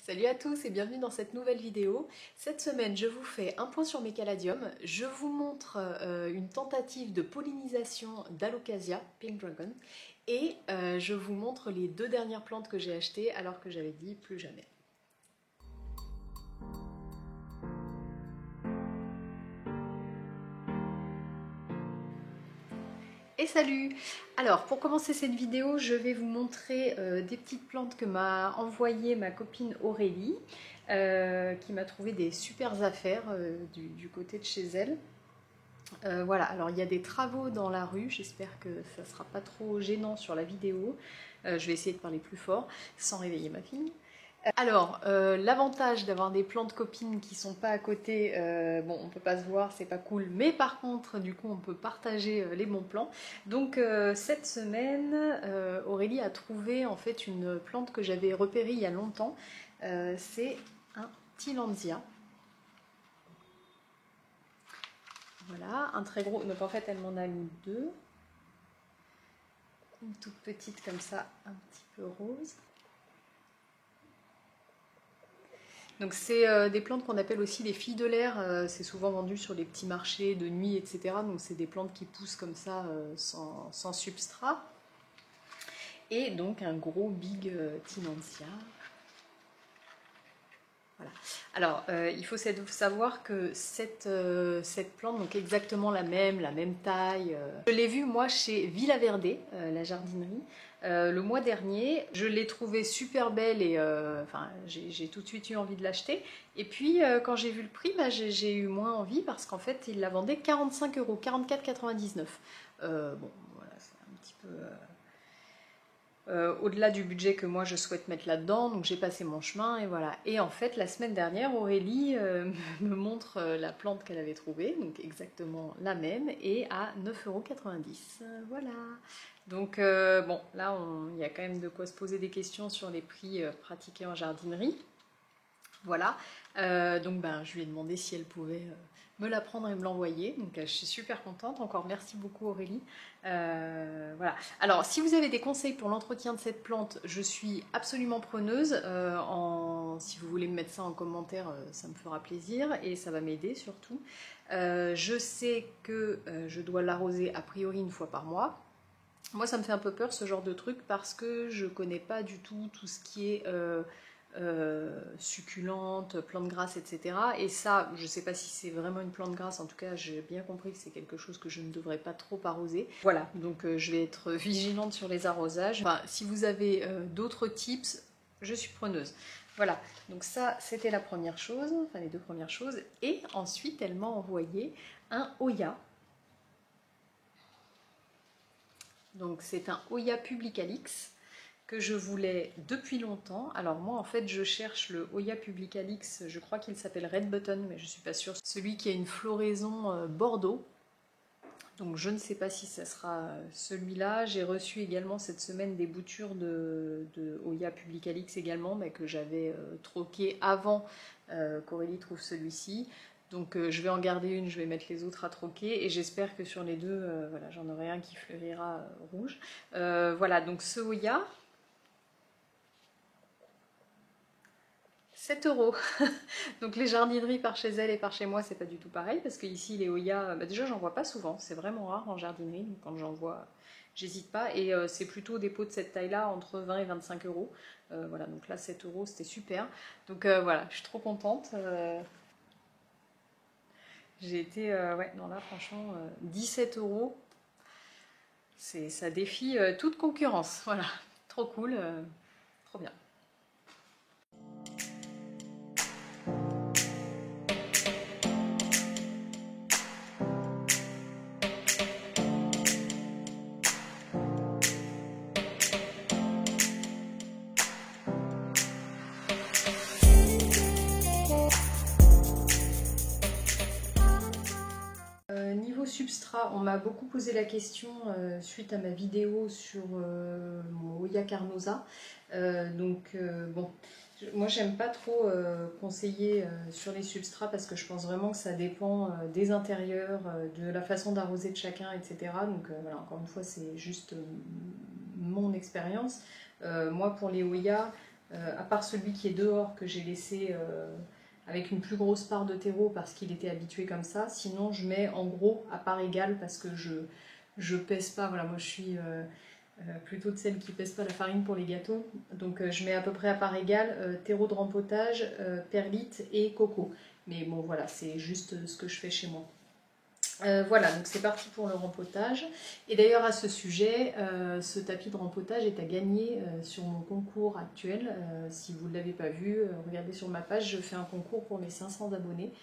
Salut à tous et bienvenue dans cette nouvelle vidéo. Cette semaine, je vous fais un point sur mes caladiums. Je vous montre une tentative de pollinisation d'Alocasia, Pink Dragon, et je vous montre les deux dernières plantes que j'ai achetées alors que j'avais dit plus jamais. Et salut! Alors pour commencer cette vidéo, je vais vous montrer des petites plantes que m'a envoyées ma copine Aurélie, qui m'a trouvé des super affaires du côté de chez elle. Voilà, alors il y a des travaux dans la rue, j'espère que ça ne sera pas trop gênant sur la vidéo. Je vais essayer de parler plus fort sans réveiller ma fille. Alors, l'avantage d'avoir des plantes copines qui sont pas à côté, bon, on peut pas se voir, c'est pas cool, mais par contre, du coup, on peut partager les bons plans. Donc, cette semaine, Aurélie a trouvé en fait une plante que j'avais repérée il y a longtemps. C'est un Tillandsia. Voilà, un très gros. Donc, en fait, elle m'en a mis deux. Une toute petite comme ça, un petit peu rose. Donc c'est des plantes qu'on appelle aussi les filles de l'air, c'est souvent vendu sur les petits marchés de nuit, etc. Donc c'est des plantes qui poussent comme ça sans substrat. Et donc un gros big Tillandsia. Voilà. Alors il faut savoir que cette plante, donc exactement la même taille, je l'ai vue moi chez Villa Verde, la jardinerie, le mois dernier. Je l'ai trouvée super belle et enfin, j'ai tout de suite eu envie de l'acheter. Et puis quand j'ai vu le prix, bah, j'ai eu moins envie parce qu'en fait il la vendait 45 €, 44,99 €. Bon voilà, c'est un petit peu... au-delà du budget que moi je souhaite mettre là-dedans, donc j'ai passé mon chemin et voilà. Et en fait la semaine dernière Aurélie me montre la plante qu'elle avait trouvée, donc exactement la même, et à 9,90 €. Voilà. Donc bon, là il y a quand même de quoi se poser des questions sur les prix pratiqués en jardinerie. Voilà, donc ben, je lui ai demandé si elle pouvait me la prendre et me l'envoyer, donc je suis super contente, encore merci beaucoup Aurélie. Voilà. Alors si vous avez des conseils pour l'entretien de cette plante, je suis absolument preneuse, si vous voulez me mettre ça en commentaire, ça me fera plaisir et ça va m'aider surtout. Je sais que je dois l'arroser a priori une fois par mois. Moi ça me fait un peu peur ce genre de truc parce que je connais pas du tout ce qui est... succulentes, plantes grasses, etc. Et ça, je ne sais pas si c'est vraiment une plante grasse, en tout cas j'ai bien compris que c'est quelque chose que je ne devrais pas trop arroser. Voilà, donc je vais être vigilante sur les arrosages. Enfin, si vous avez d'autres tips, je suis preneuse. Voilà, donc ça c'était la première chose, enfin les deux premières choses. Et ensuite elle m'a envoyé un Hoya. Donc c'est un Hoya publicalix que je voulais depuis longtemps. Alors moi en fait je cherche le Hoya publicalix, je crois qu'il s'appelle Red Button mais je suis pas sûre. Celui qui a une floraison bordeaux. Donc je ne sais pas si ça sera celui-là. J'ai reçu également cette semaine des boutures de Hoya publicalix également, mais que j'avais troqué avant qu'Aurélie trouve celui-ci. Donc je vais en garder une, je vais mettre les autres à troquer et j'espère que sur les deux, voilà, j'en aurai un qui fleurira rouge. Voilà, donc ce Hoya, 7 €. Donc les jardineries par chez elle et par chez moi, c'est pas du tout pareil parce que ici les Hoya, bah déjà j'en vois pas souvent, c'est vraiment rare en jardinerie, donc quand j'en vois, j'hésite pas. Et c'est plutôt des pots de cette taille-là, entre 20 et 25 €. Voilà, donc là 7 €, c'était super. Donc voilà, je suis trop contente. J'ai été, ouais, non là franchement, 17 €, ça défie toute concurrence. Voilà, trop cool, trop bien. Niveau substrat, on m'a beaucoup posé la question suite à ma vidéo sur mon Hoya carnosa. Bon, moi j'aime pas trop conseiller sur les substrats parce que je pense vraiment que ça dépend des intérieurs, de la façon d'arroser de chacun, etc. Donc voilà, encore une fois, c'est juste mon expérience. Moi pour les Hoya, à part celui qui est dehors que j'ai laissé avec une plus grosse part de terreau parce qu'il était habitué comme ça. Sinon je mets en gros à part égale parce que je pèse pas, voilà, moi je suis plutôt de celle qui pèse pas la farine pour les gâteaux. Donc je mets à peu près à part égale terreau de rempotage, perlite et coco. Mais bon voilà, c'est juste ce que je fais chez moi. Voilà, donc c'est parti pour le rempotage. Et d'ailleurs à ce sujet, ce tapis de rempotage est à gagner sur mon concours actuel. Si vous ne l'avez pas vu, regardez sur ma page, je fais un concours pour mes 500 abonnés.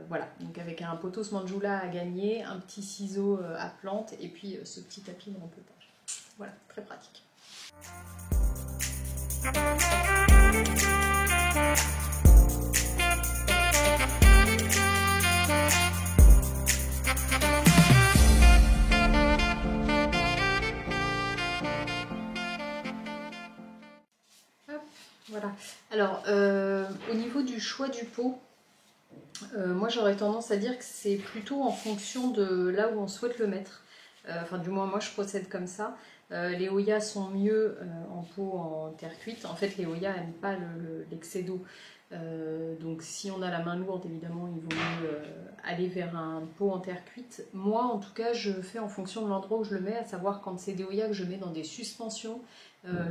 Voilà, donc avec un pothos Manjula à gagner, un petit ciseau à plante et puis ce petit tapis de rempotage. Voilà, très pratique. Voilà. Alors, au niveau du choix du pot, moi j'aurais tendance à dire que c'est plutôt en fonction de là où on souhaite le mettre. Enfin, du moins, moi je procède comme ça. Les Oya sont mieux en pot en terre cuite. En fait, les Oya n'aiment pas l'excès d'eau. Donc, si on a la main lourde, évidemment, il vaut mieux aller vers un pot en terre cuite. Moi, en tout cas, je fais en fonction de l'endroit où je le mets, à savoir quand c'est des Oya que je mets dans des suspensions.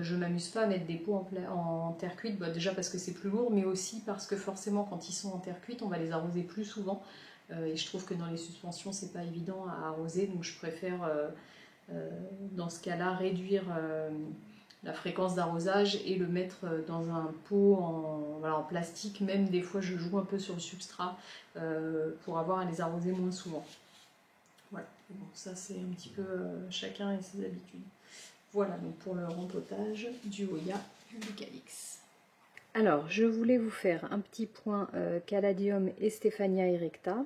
Je m'amuse pas à mettre des pots en terre cuite, bah, déjà parce que c'est plus lourd, mais aussi parce que forcément quand ils sont en terre cuite, on va les arroser plus souvent. Et je trouve que dans les suspensions, c'est pas évident à arroser, donc je préfère dans ce cas-là réduire la fréquence d'arrosage et le mettre dans un pot en plastique. Même des fois, je joue un peu sur le substrat pour avoir à les arroser moins souvent. Voilà, bon, ça c'est un petit peu chacun et ses habitudes. Voilà donc pour le rempotage du Oya Lumicalix. Alors, je voulais vous faire un petit point Caladium et Stephania erecta.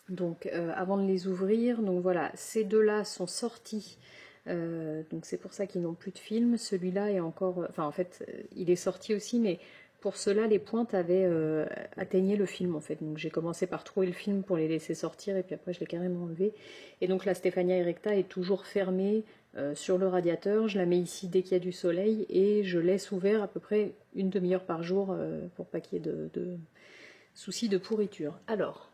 Donc, avant de les ouvrir, donc voilà, ces deux-là sont sortis. Donc c'est pour ça qu'ils n'ont plus de film. Celui-là est encore... Enfin, en fait, il est sorti aussi, mais pour cela, les pointes avaient atteigné le film, en fait. Donc j'ai commencé par trouver le film pour les laisser sortir, et puis après, je l'ai carrément enlevé. Et donc la Stephania erecta est toujours fermée sur le radiateur. Je la mets ici dès qu'il y a du soleil, et je laisse ouvert à peu près une demi-heure par jour pour pas qu'il y ait de soucis de pourriture. Alors...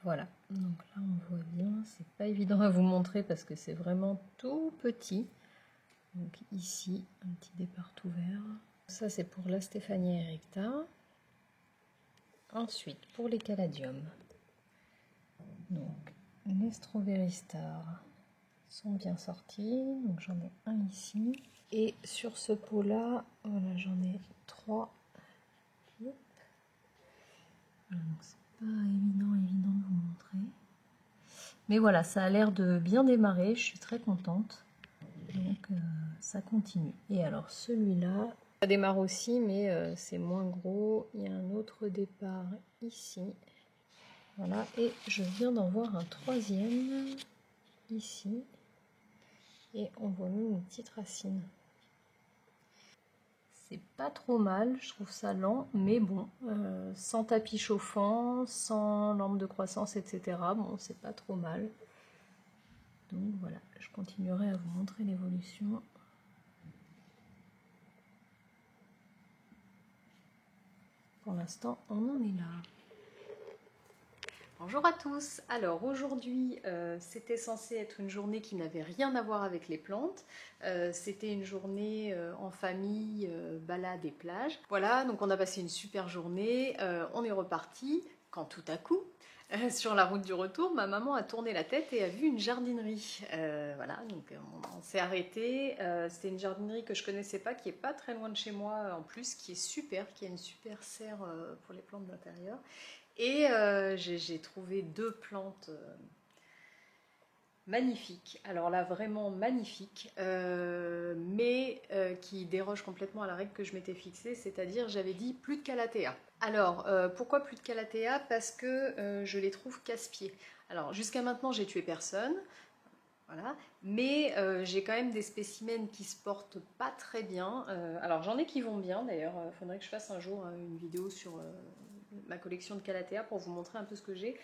Voilà, donc là on voit bien, c'est pas évident à vous montrer parce que c'est vraiment tout petit. Donc ici, un petit départ ouvert. Ça c'est pour la Stephania erecta. Ensuite, pour les caladiums. Donc, les Strawberry Star sont bien sortis. Donc j'en ai un ici. Et sur ce pot-là, voilà, j'en ai 3. Voilà, donc pas évident de vous montrer, mais voilà, ça a l'air de bien démarrer, je suis très contente, donc ça continue. Et alors celui-là, ça démarre aussi, mais c'est moins gros. Il y a un autre départ ici, voilà, et je viens d'en voir un troisième ici, et on voit même une petite racine. C'est pas trop mal, je trouve ça lent, mais bon, sans tapis chauffant, sans lampe de croissance, etc. Bon, c'est pas trop mal. Donc voilà, je continuerai à vous montrer l'évolution. Pour l'instant, on en est là. Bonjour à tous. Alors aujourd'hui, c'était censé être une journée qui n'avait rien à voir avec les plantes. C'était une journée en famille, balade et plage. Voilà, donc on a passé une super journée. On est reparti quand tout à coup, sur la route du retour, ma maman a tourné la tête et a vu une jardinerie. Voilà, donc on s'est arrêté. C'était une jardinerie que je connaissais pas, qui est pas très loin de chez moi en plus, qui est super, qui a une super serre pour les plantes d'intérieur. Et j'ai trouvé 2 plantes magnifiques, alors là vraiment magnifiques, mais qui dérogent complètement à la règle que je m'étais fixée, c'est-à-dire j'avais dit plus de calathea. Alors pourquoi plus de calathea? Parce que je les trouve casse-pieds. Alors jusqu'à maintenant j'ai tué personne, voilà, mais j'ai quand même des spécimens qui se portent pas très bien. Alors j'en ai qui vont bien d'ailleurs, il faudrait que je fasse un jour une vidéo sur ma collection de calathea pour vous montrer un peu ce que j'ai.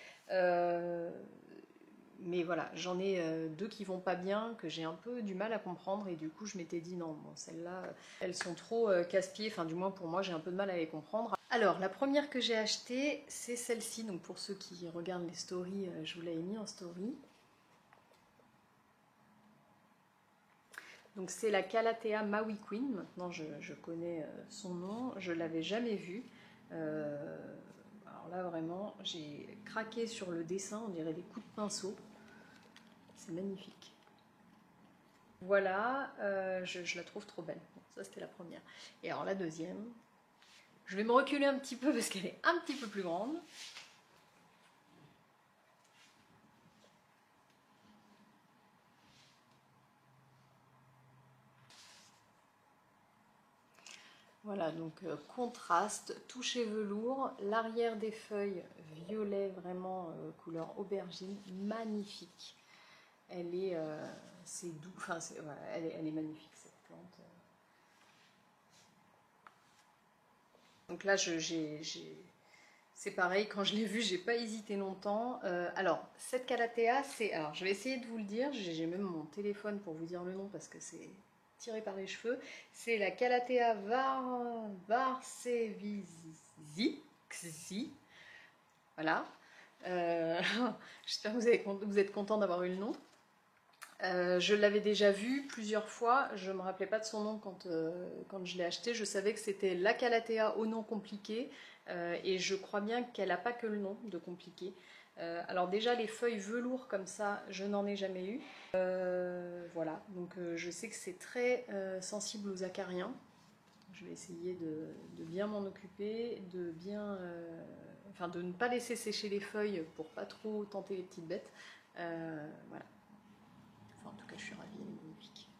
mais voilà, j'en ai deux qui vont pas bien, que j'ai un peu du mal à comprendre, et du coup je m'étais dit non, bon, celles-là, elles sont trop casse-pieds, enfin du moins pour moi j'ai un peu de mal à les comprendre. Alors la première que j'ai achetée, c'est celle-ci, donc pour ceux qui regardent les stories, je vous l'avais mis en story. Donc c'est la Calathea Maui Queen, maintenant je connais son nom, je l'avais jamais vue. Alors là vraiment, j'ai craqué sur le dessin, on dirait des coups de pinceau. C'est magnifique. Voilà, je la trouve trop belle. Bon, ça c'était la première. Et alors la deuxième, je vais me reculer un petit peu parce qu'elle est un petit peu plus grande. Voilà, donc contraste, toucher velours, l'arrière des feuilles violet, vraiment couleur aubergine, magnifique. Elle est, c'est doux, enfin, voilà, elle est magnifique cette plante. Donc là, c'est pareil, quand je l'ai vue, j'ai pas hésité longtemps. Alors, cette Calathea, alors je vais essayer de vous le dire, j'ai même mon téléphone pour vous dire le nom parce que c'est tiré par les cheveux. C'est la Calathea varsevisi. Voilà. J'espère que vous êtes content d'avoir eu le nom. Je l'avais déjà vue plusieurs fois, je ne me rappelais pas de son nom quand je l'ai acheté, je savais que c'était la Calathea au nom compliqué, et je crois bien qu'elle n'a pas que le nom de compliqué. Alors déjà les feuilles velours comme ça, je n'en ai jamais eu. Voilà, donc je sais que c'est très sensible aux acariens. Je vais essayer de bien m'en occuper, enfin de ne pas laisser sécher les feuilles pour pas trop tenter les petites bêtes. Voilà. Enfin, en tout cas, je suis ravie, elle est magnifique.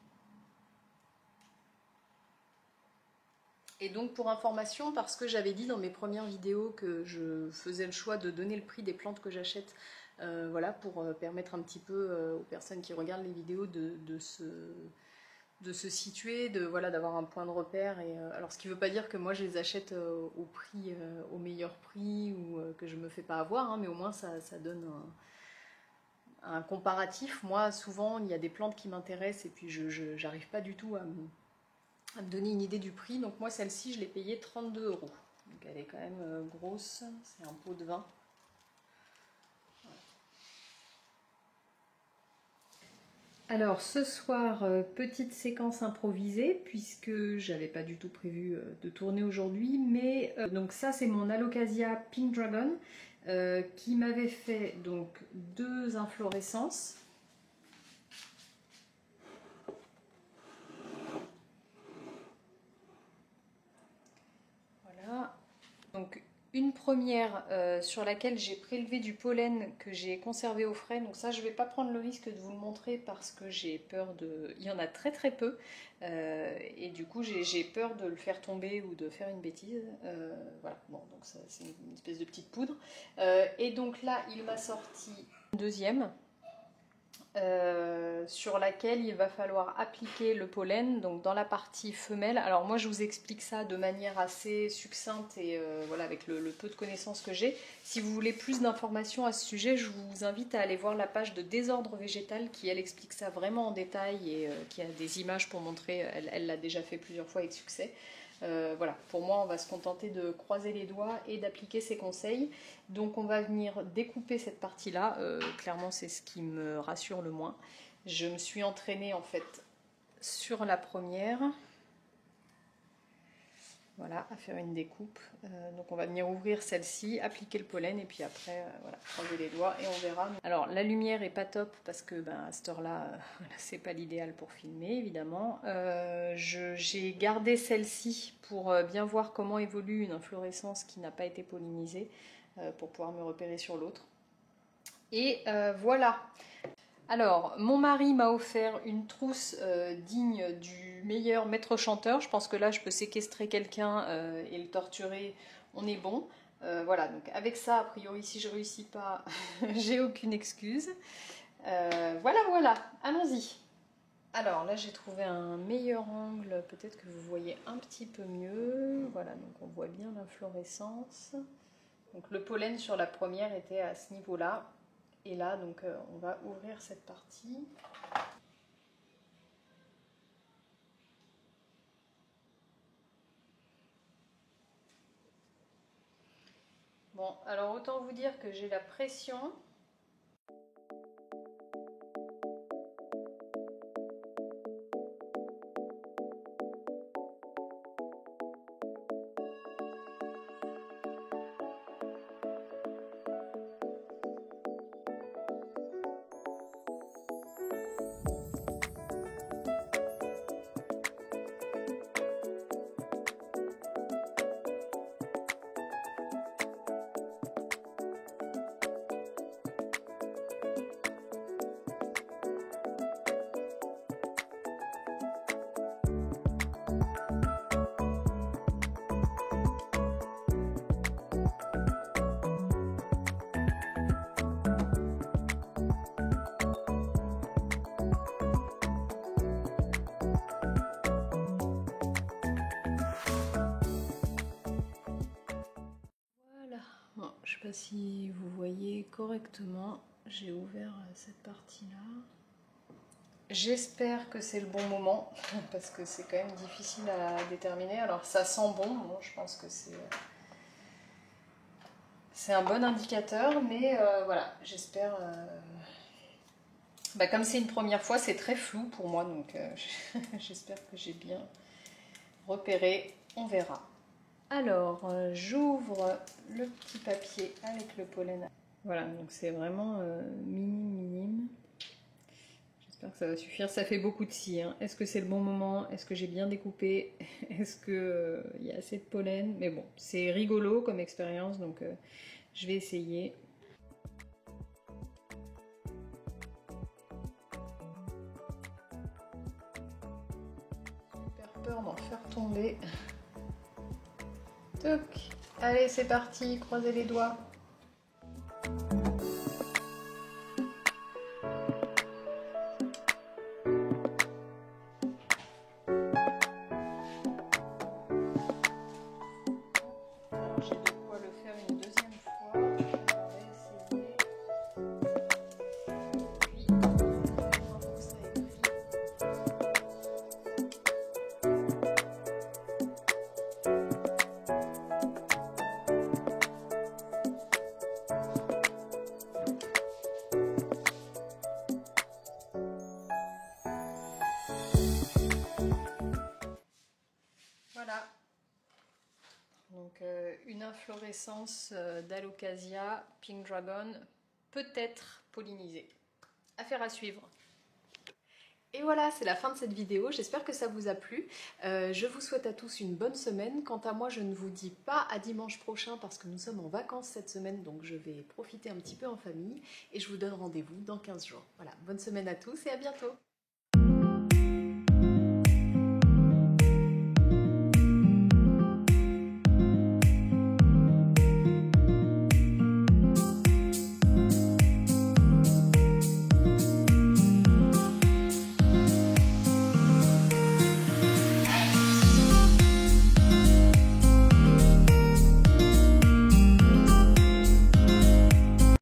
Et donc, pour information, parce que j'avais dit dans mes premières vidéos que je faisais le choix de donner le prix des plantes que j'achète, voilà, pour permettre un petit peu aux personnes qui regardent les vidéos de se situer, voilà, d'avoir un point de repère. Et, alors, ce qui ne veut pas dire que moi je les achète au prix, au meilleur prix, ou que je ne me fais pas avoir, hein, mais au moins ça donne un comparatif. Moi, souvent, il y a des plantes qui m'intéressent et puis je n'arrive pas du tout à me donner une idée du prix. Donc moi, celle-ci, je l'ai payée 32 €. Donc elle est quand même grosse, c'est un pot de vin. Alors ce soir, petite séquence improvisée puisque j'avais pas du tout prévu de tourner aujourd'hui, mais donc ça c'est mon Alocasia Pink Dragon qui m'avait fait donc 2 inflorescences. Voilà, donc une première sur laquelle j'ai prélevé du pollen que j'ai conservé au frais. Donc ça, je ne vais pas prendre le risque de vous le montrer parce que j'ai peur de... Il y en a très très peu. Et du coup, j'ai peur de le faire tomber ou de faire une bêtise. Voilà, bon, donc ça c'est une espèce de petite poudre. Et donc là, il m'a sorti une deuxième. Sur laquelle il va falloir appliquer le pollen, donc dans la partie femelle. Alors moi je vous explique ça de manière assez succincte et voilà, avec le peu de connaissances que j'ai. Si vous voulez plus d'informations à ce sujet, je vous invite à aller voir la page de Désordre Végétal qui elle explique ça vraiment en détail et qui a des images pour montrer, elle l'a déjà fait plusieurs fois avec succès. Voilà, pour moi on va se contenter de croiser les doigts et d'appliquer ces conseils. Donc on va venir découper cette partie là, clairement c'est ce qui me rassure le moins. Je me suis entraînée en fait sur la première, voilà, à faire une découpe. Donc on va venir ouvrir celle-ci, appliquer le pollen et puis après voilà, croiser les doigts et on verra. Alors la lumière est pas top parce que à cette heure là c'est pas l'idéal pour filmer évidemment. J'ai gardé celle-ci pour bien voir comment évolue une inflorescence qui n'a pas été pollinisée, pour pouvoir me repérer sur l'autre. Et voilà. Alors, mon mari m'a offert une trousse digne du meilleur maître chanteur. Je pense que là, je peux séquestrer quelqu'un et le torturer. On est bon. Voilà, donc avec ça, a priori, si je réussis pas, j'ai aucune excuse. Voilà, voilà, allons-y. Alors là, j'ai trouvé un meilleur angle. Peut-être que vous voyez un petit peu mieux. Voilà, donc on voit bien l'inflorescence. Donc le pollen sur la première était à ce niveau-là. Et là, donc, on va ouvrir cette partie. Bon, alors autant vous dire que j'ai la pression. Bon, je ne sais pas si vous voyez correctement, j'ai ouvert cette partie-là. J'espère que c'est le bon moment, parce que c'est quand même difficile à déterminer. Alors ça sent bon, je pense que c'est un bon indicateur, mais voilà, j'espère... comme c'est une première fois, c'est très flou pour moi, donc j'espère que j'ai bien repéré, on verra. Alors, j'ouvre le petit papier avec le pollen. Voilà, donc c'est vraiment minime. J'espère que ça va suffire. Ça fait beaucoup de scie. Hein. Est-ce que c'est le bon moment? Est-ce que j'ai bien découpé? Est-ce qu'il y a assez de pollen? Mais bon, c'est rigolo comme expérience, donc je vais essayer. Super peur d'en faire tomber. Toc. Allez, c'est parti, croisez les doigts. Alors, j'ai de quoi le faire une deuxième fois. On va essayer. Puis, voir où ça est pris. Voilà, donc une inflorescence d'Alocasia Pink Dragon, peut-être pollinisée. Affaire à suivre. Et voilà, c'est la fin de cette vidéo, j'espère que ça vous a plu. Je vous souhaite à tous une bonne semaine. Quant à moi, je ne vous dis pas à dimanche prochain parce que nous sommes en vacances cette semaine, donc je vais profiter un petit peu en famille et je vous donne rendez-vous dans 15 jours. Voilà, bonne semaine à tous et à bientôt.